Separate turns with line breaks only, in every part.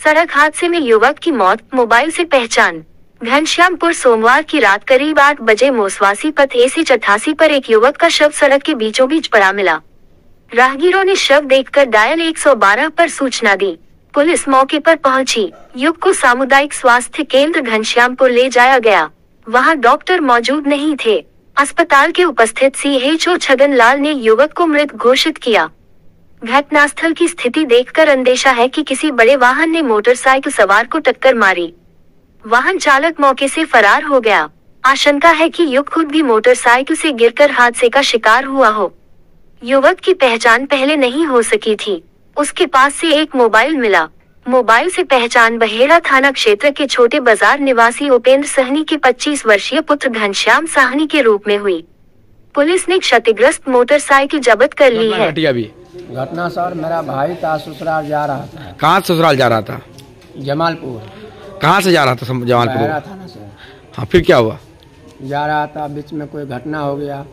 सड़क हादसे में युवक की मौत, मोबाइल से पहचान। घनश्यामपुर सोमवार की रात करीब 8 बजे मोसवासी पथ AC88 पर एक युवक का शव सड़क के बीचों बीच पड़ा मिला। राहगीरों ने शव देखकर डायल 112 पर सूचना दी। पुलिस मौके पर पहुंची। युवक को सामुदायिक स्वास्थ्य केंद्र घनश्यामपुर ले जाया गया। वहां डॉक्टर मौजूद नहीं थे। अस्पताल के उपस्थित CHO छगन लाल ने युवक को मृत घोषित किया। घटनास्थल की स्थिति देखकर अंदेशा है कि किसी बड़े वाहन ने मोटरसाइकिल सवार को टक्कर मारी। वाहन चालक मौके से फरार हो गया। आशंका है कि युवक खुद भी मोटरसाइकिल से गिरकर हादसे का शिकार हुआ हो। युवक की पहचान पहले नहीं हो सकी थी। उसके पास से एक मोबाइल मिला। मोबाइल से पहचान बहेड़ा थाना क्षेत्र के छोटे बाजार निवासी उपेंद्र सहनी के 25 वर्षीय पुत्र घनश्याम साहनी के रूप में हुई। पुलिस ने क्षतिग्रस्त मोटरसाइकिल जब्त कर ली है।
घटना सर, मेरा भाई था, ससुराल जा रहा था।
कहाँ ससुराल जा रहा था?
जमालपुर।
कहाँ से जा रहा था? जमालपुर
थाना से।
हाँ, फिर क्या हुआ?
जा रहा था, बीच में कोई घटना हो गया।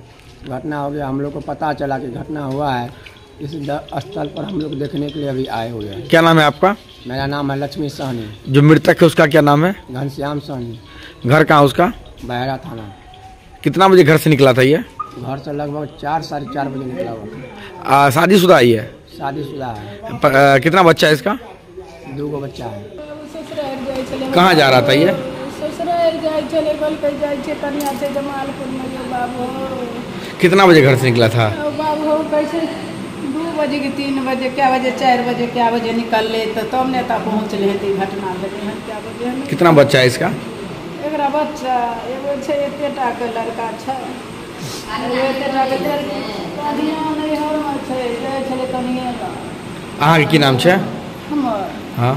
हम लोग को पता चला कि घटना हुआ है। इस स्थल पर हम लोग देखने के लिए अभी आए हुए हैं।
क्या नाम है आपका?
मेरा नाम है लक्ष्मी सहनी।
जो मृतक है उसका क्या नाम है?
घनश्याम सहनी।
घर कहाँ उसका?
बहेड़ा थाना।
कितना बजे घर से निकला था ये?
घर से लगभग 4 साढ़े 4 बजे निकला हुआ।
शादीशुदा ही है?
शादीशुदा है।
कितना बच्चा है इसका?
2 बच्चा है।
कहाँ जा रहा था ये? कितना बजे घर से निकला था?
2 बजे की 3 बजे क्या बजे 4 बजे क्या बजे निकल ले तो तब नेता पहुँच ले घटना क्या बजे।
कितना बच्चा है इसका?
एक बच्चा एगो छै, एकेटा के लड़का छै।
अहाँ के की नाम छै?
हमर
हाँ।